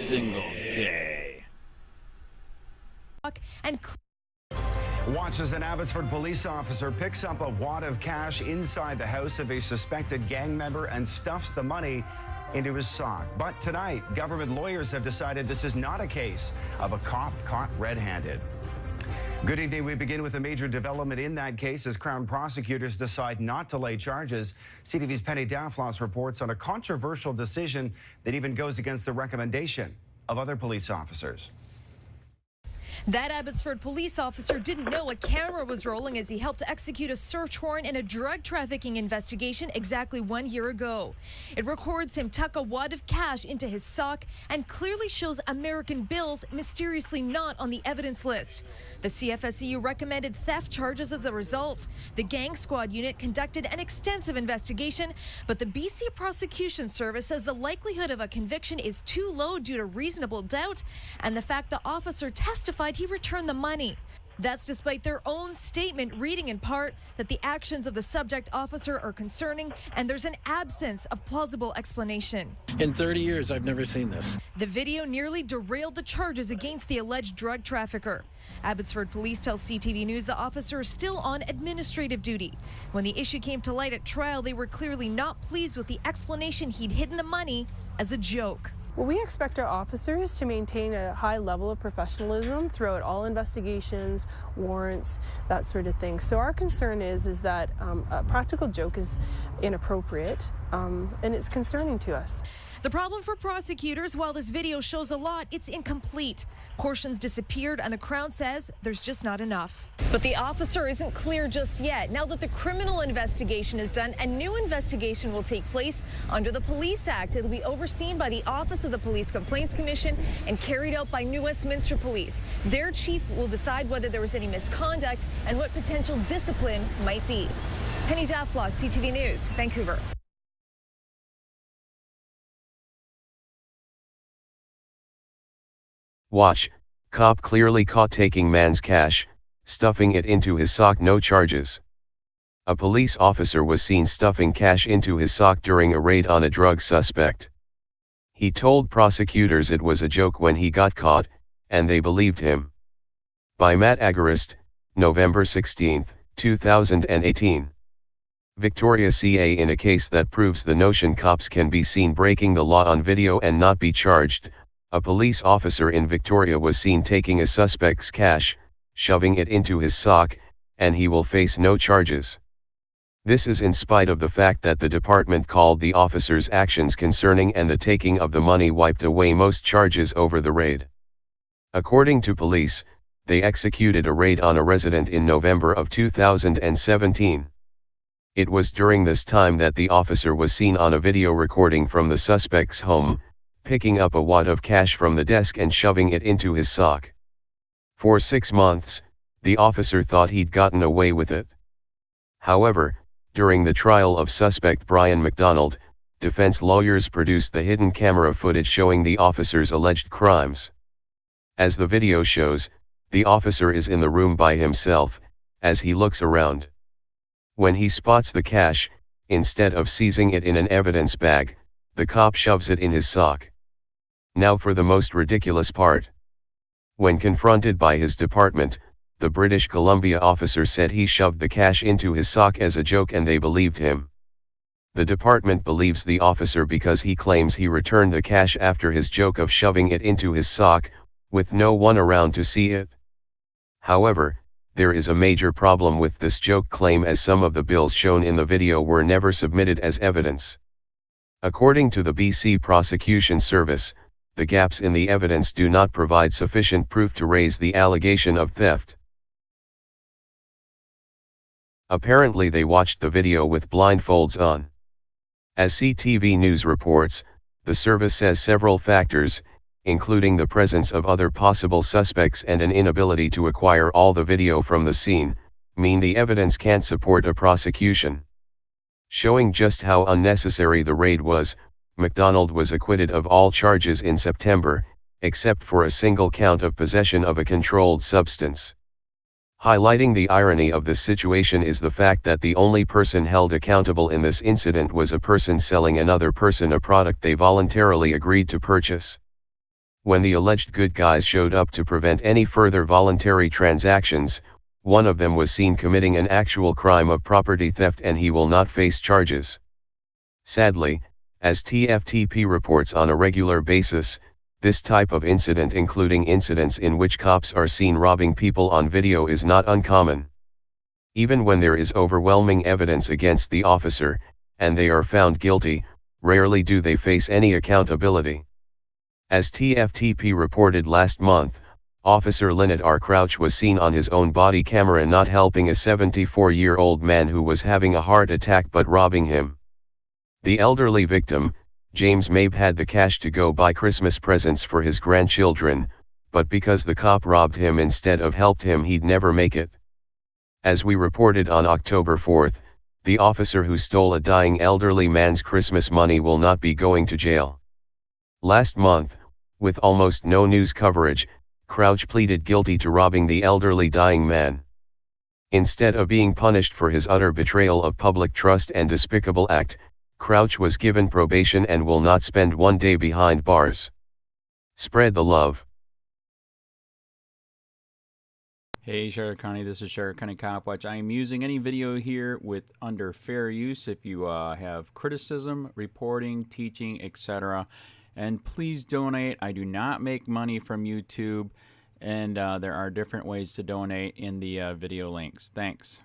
single day. And watch as an Abbotsford police officer picks up a wad of cash inside the house of a suspected gang member and stuffs the money into his sock. But tonight, government lawyers have decided this is not a case of a cop caught red-handed. Good evening. We begin with a major development in that case as Crown prosecutors decide not to lay charges. CTV's Penny Daflos reports on a controversial decision that even goes against the recommendation of other police officers. that Abbotsford police officer didn't know a camera was rolling as he helped to execute a search warrant in a drug trafficking investigation exactly 1 year ago. It records him tuck a wad of cash into his sock and clearly shows American bills mysteriously not on the evidence list. The CFSEU recommended theft charges as a result. The gang squad unit conducted an extensive investigation, but the BC Prosecution Service says the likelihood of a conviction is too low due to reasonable doubt and the fact the officer testified he returned the money. That's despite their own statement reading in part that the actions of the subject officer are concerning and there's an absence of plausible explanation. In 30 years, I've never seen this. The video nearly derailed the charges against the alleged drug trafficker. Abbotsford police tell CTV News the officer is still on administrative duty. When the issue came to light at trial, they were clearly not pleased with the explanation he'd hidden the money as a joke. Well, we expect our officers to maintain a high level of professionalism throughout all investigations, warrants, that sort of thing. So our concern is that a practical joke is inappropriate and it's concerning to us. The problem for prosecutors, while this video shows a lot, it's incomplete. Portions disappeared and the Crown says there's just not enough. But the officer isn't clear just yet. Now that the criminal investigation is done, a new investigation will take place under the Police Act. It'll be overseen by the Office of the Police Complaints Commission and carried out by New Westminster Police. Their chief will decide whether there was any misconduct and what potential discipline might be. Penny Daflos, CTV News, Vancouver. Watch, cop clearly caught taking man's cash, stuffing it into his sock, no charges. A police officer was seen stuffing cash into his sock during a raid on a drug suspect. He told prosecutors it was a joke when he got caught, and they believed him. By Matt Agarist, November 16, 2018. Victoria CA. In a case that proves the notion cops can be seen breaking the law on video and not be charged, a police officer in Victoria was seen taking a suspect's cash, shoving it into his sock, and he will face no charges. This is in spite of the fact that the department called the officer's actions concerning and the taking of the money wiped away most charges over the raid. According to police, they executed a raid on a resident in November of 2017. It was during this time that the officer was seen on a video recording from the suspect's home, picking up a wad of cash from the desk and shoving it into his sock. For 6 months, the officer thought he'd gotten away with it. However, during the trial of suspect Brian McDonald, defense lawyers produced the hidden camera footage showing the officer's alleged crimes. As the video shows, the officer is in the room by himself, as he looks around. When he spots the cash, instead of seizing it in an evidence bag, the cop shoves it in his sock. Now for the most ridiculous part. When confronted by his department, the British Columbia officer said he shoved the cash into his sock as a joke and they believed him. The department believes the officer because he claims he returned the cash after his joke of shoving it into his sock, with no one around to see it. However, there is a major problem with this joke claim as some of the bills shown in the video were never submitted as evidence. According to the BC Prosecution Service, the gaps in the evidence do not provide sufficient proof to raise the allegation of theft. Apparently they watched the video with blindfolds on. As CTV News reports, the service says several factors, including the presence of other possible suspects and an inability to acquire all the video from the scene, mean the evidence can't support a prosecution. Showing just how unnecessary the raid was, McDonald was acquitted of all charges in September, except for a single count of possession of a controlled substance. Highlighting the irony of this situation is the fact that the only person held accountable in this incident was a person selling another person a product they voluntarily agreed to purchase. When the alleged good guys showed up to prevent any further voluntary transactions, one of them was seen committing an actual crime of property theft and he will not face charges. Sadly, as TFTP reports on a regular basis, this type of incident, including incidents in which cops are seen robbing people on video, is not uncommon. Even when there is overwhelming evidence against the officer, and they are found guilty, rarely do they face any accountability. As TFTP reported last month, Officer Lynette R. Crouch was seen on his own body camera not helping a 74-year-old man who was having a heart attack but robbing him. The elderly victim, James Mabe, had the cash to go buy Christmas presents for his grandchildren, but because the cop robbed him instead of helped him, he'd never make it. As we reported on October 4th, the officer who stole a dying elderly man's Christmas money will not be going to jail. Last month, with almost no news coverage, Crouch pleaded guilty to robbing the elderly dying man. Instead of being punished for his utter betrayal of public trust and despicable act, Crouch was given probation and will not spend one day behind bars. Spread the love. Hey Charlotte County, this is Charlotte County COPWATCH. I am using any video here with under fair use if you have criticism, reporting, teaching, etc. And please donate. I do not make money from YouTube, and there are different ways to donate in the video links. Thanks.